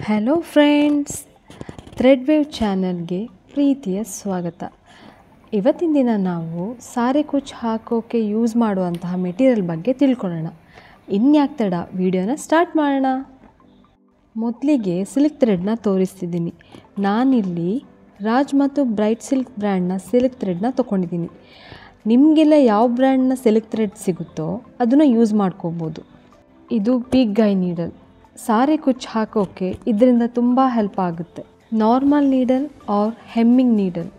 Hello friends, thread wave ಚಾನಲ್ಗೆ ಪ್ರೀತಿಯ ಸ್ವಾಗತ. ಇವತ್ತಿನ ದಿನ ನಾವು ಸಾರೆ ಕುಚ್ಚು ಹಾಕೋಕ್ಕೆ ಯೂಸ್ ಮಾಡುವಂತಹ ಮೆಟೀರಿಯಲ್ ಬಗ್ಗೆ ತಿಳ್ಕೊಳ್ಳೋಣ. ಇನ್ಯಾಕೆ ತಡ, ವಿಡಿಯೋನ ಸ್ಟಾರ್ಟ್ ಮಾಡೋಣ. ಮೊದಲಿಗೆ ಸಿಲ್ಕ್ ಥ್ರೆಡ್ನ ತೋರಿಸ್ತಿದ್ದೀನಿ. ನಾನಿಲ್ಲಿ ರಾಜ್ ಮತ್ತು ಬ್ರೈಟ್ ಸಿಲ್ಕ್ ಬ್ರ್ಯಾಂಡ್ನ ಸಿಲ್ಕ್ ಥ್ರೆಡ್ನ ತೊಗೊಂಡಿದ್ದೀನಿ. ನಿಮಗೆಲ್ಲ ಯಾವ ಬ್ರ್ಯಾಂಡ್ನ ಸಿಲ್ಕ್ ಥ್ರೆಡ್ ಸಿಗುತ್ತೋ ಅದನ್ನು ಯೂಸ್ ಮಾಡ್ಕೋಬೋದು. ಇದು ಬಿಗ್ ಐ ನೀಡಲ್. ಸಾರೆ ಕುಚ್ಚು ಹಾಕೋಕ್ಕೆ ಇದರಿಂದ ತುಂಬ ಹೆಲ್ಪ್ ಆಗುತ್ತೆ. Normal needle or hemming needle.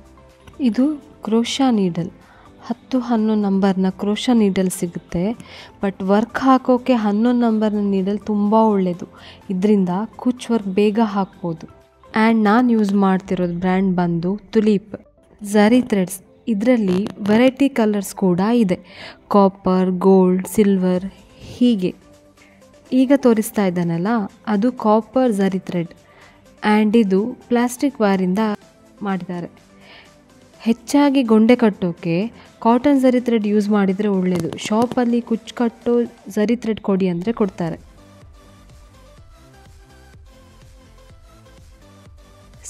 ಇದು ಕ್ರೋಶಾ ನೀಡಲ್. 10-11 ನಂಬರ್ನ ಕ್ರೋಶಾ ನೀಡಲ್ ಸಿಗುತ್ತೆ. ಬಟ್ ವರ್ಕ್ ಹಾಕೋಕ್ಕೆ 11 ನಂಬರ್ನ ನೀಡಲ್ ತುಂಬ ಒಳ್ಳೆಯದು. ಇದರಿಂದ ಕುಚ್ಚು ವರ್ಕ್ ಬೇಗ ಹಾಕ್ಬೋದು. ಆ್ಯಂಡ್ ನಾನು ಯೂಸ್ ಮಾಡ್ತಿರೋದು ಬ್ರ್ಯಾಂಡ್ ಬಂದು ತುಲೀಪ್ ಝರಿ ಥ್ರೆಡ್ಸ್. ಇದರಲ್ಲಿ ವೆರೈಟಿ ಕಲರ್ಸ್ ಕೂಡ ಇದೆ. ಕಾಪರ್, ಗೋಲ್ಡ್, ಸಿಲ್ವರ್ ಹೀಗೆ. ಈಗ ತೋರಿಸ್ತಾ ಇದ್ದಾನಲ್ಲ, ಅದು ಕಾಪರ್ ಝರಿ ಥ್ರೆಡ್ ಆ್ಯಂಡ್ ಇದು ಪ್ಲಾಸ್ಟಿಕ್ ವೈರಿಂದ ಮಾಡಿದ್ದಾರೆ. ಹೆಚ್ಚಾಗಿ ಗೊಂಡೆ ಕಟ್ಟೋಕ್ಕೆ ಕಾಟನ್ ಝರಿ ಥ್ರೆಡ್ ಯೂಸ್ ಮಾಡಿದರೆ ಒಳ್ಳೆಯದು. ಶಾಪಲ್ಲಿ ಕುಚ್ಚು ಕಟ್ಟೋ ಝರಿ ಥ್ರೆಡ್ ಕೊಡಿ ಅಂದರೆ ಕೊಡ್ತಾರೆ.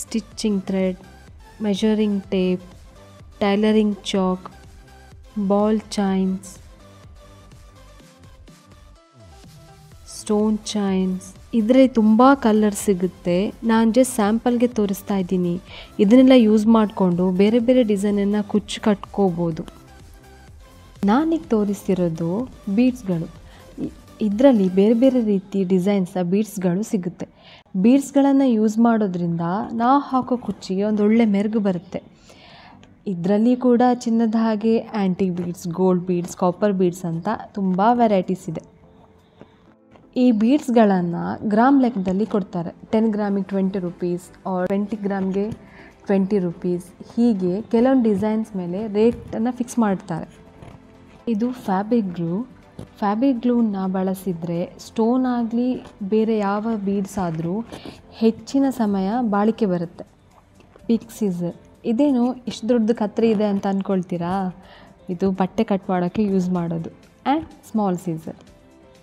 Stitching thread, measuring tape, tailoring chalk, ball chains, stone chains, ಇದರಲ್ಲಿ ತುಂಬ ಕಲರ್ ಸಿಗುತ್ತೆ. ನಾನು ಜಸ್ಟ್ ಸ್ಯಾಂಪಲ್ಗೆ ತೋರಿಸ್ತಾ ಇದ್ದೀನಿ. ಇದನ್ನೆಲ್ಲ ಯೂಸ್ ಮಾಡಿಕೊಂಡು ಬೇರೆ ಬೇರೆ ಡಿಸೈನನ್ನು ಕುಚ್ಚು ಕಟ್ಕೋಬೋದು. ನಾನೀಗ ತೋರಿಸ್ತಿರೋದು ಬೀಡ್ಸ್ಗಳು. ಇದರಲ್ಲಿ ಬೇರೆ ಬೇರೆ ರೀತಿ ಡಿಸೈನ್ಸ ಬೀಡ್ಸ್ಗಳು ಸಿಗುತ್ತೆ. ಬೀಡ್ಸ್ಗಳನ್ನು ಯೂಸ್ ಮಾಡೋದ್ರಿಂದ ನಾವು ಹಾಕೋ ಕುಚ್ಚಿಗೆ ಒಂದು ಒಳ್ಳೆ ಮೆರುಗು ಬರುತ್ತೆ. ಇದರಲ್ಲಿ ಕೂಡ ಚಿನ್ನದ ಹಾಗೆ antique beads, gold beads, copper beads ಅಂತ ತುಂಬ ವೆರೈಟೀಸ್ ಇದೆ. ಈ ಬೀಡ್ಸ್ಗಳನ್ನು ಗ್ರಾಮ್ ಲೆಕ್ಕದಲ್ಲಿ ಕೊಡ್ತಾರೆ. 10 ಗ್ರಾಮಿಗೆ 20 ರೂಪೀಸ್ ಆರ್ 20 ಗ್ರಾಮ್ಗೆ 20 ರೂಪೀಸ್ ಹೀಗೆ ಕೆಲವೊಂದು ಡಿಸೈನ್ಸ್ ಮೇಲೆ ರೇಟನ್ನು ಫಿಕ್ಸ್ ಮಾಡ್ತಾರೆ. ಇದು ಫ್ಯಾಬ್ರಿಕ್ ಗ್ಲೂ. ಫ್ಯಾಬ್ರಿಕ್ ಗ್ಲೂನ ಬಳಸಿದರೆ ಸ್ಟೋನ್ ಆಗಲಿ ಬೇರೆ ಯಾವ ಬೀಡ್ಸ್ ಆದರೂ ಹೆಚ್ಚಿನ ಸಮಯ ಬಾಳಿಕೆ ಬರುತ್ತೆ. Big scissor. ಇದೇನು ಇಷ್ಟು ದೊಡ್ಡ ಕತ್ತರಿ ಇದೆ ಅಂತ ಅಂದ್ಕೊಳ್ತೀರಾ? ಇದು ಬಟ್ಟೆ ಕಟ್ ಮಾಡೋಕ್ಕೆ ಯೂಸ್ ಮಾಡೋದು. And small scissor.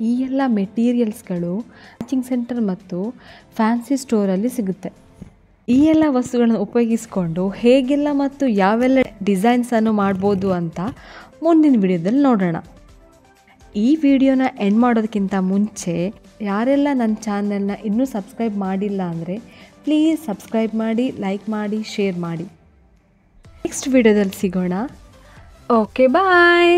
ಈ ಎಲ್ಲ ಮೆಟೀರಿಯಲ್ಸ್ಗಳು ಮ್ಯಾಚಿಂಗ್ ಸೆಂಟರ್ ಮತ್ತು ಫ್ಯಾನ್ಸಿ ಸ್ಟೋರಲ್ಲಿ ಸಿಗುತ್ತೆ. ಈ ಎಲ್ಲ ವಸ್ತುಗಳನ್ನು ಉಪಯೋಗಿಸ್ಕೊಂಡು ಹೇಗೆಲ್ಲ ಮತ್ತು ಯಾವೆಲ್ಲ ಡಿಸೈನ್ಸನ್ನು ಮಾಡ್ಬೋದು ಅಂತ ಮುಂದಿನ ವಿಡಿಯೋದಲ್ಲಿ ನೋಡೋಣ. ಈ ವಿಡಿಯೋನ ಎಂಡ್ ಮಾಡೋದಕ್ಕಿಂತ ಮುಂಚೆ ಯಾರೆಲ್ಲ ನನ್ನ ಚಾನಲ್ನ ಇನ್ನೂ ಸಬ್ಸ್ಕ್ರೈಬ್ ಮಾಡಿಲ್ಲ ಅಂದರೆ ಪ್ಲೀಸ್ ಸಬ್ಸ್ಕ್ರೈಬ್ ಮಾಡಿ, ಲೈಕ್ ಮಾಡಿ, ಶೇರ್ ಮಾಡಿ. ನೆಕ್ಸ್ಟ್ ವಿಡಿಯೋದಲ್ಲಿ ಸಿಗೋಣ. ಓಕೆ, ಬಾಯ್.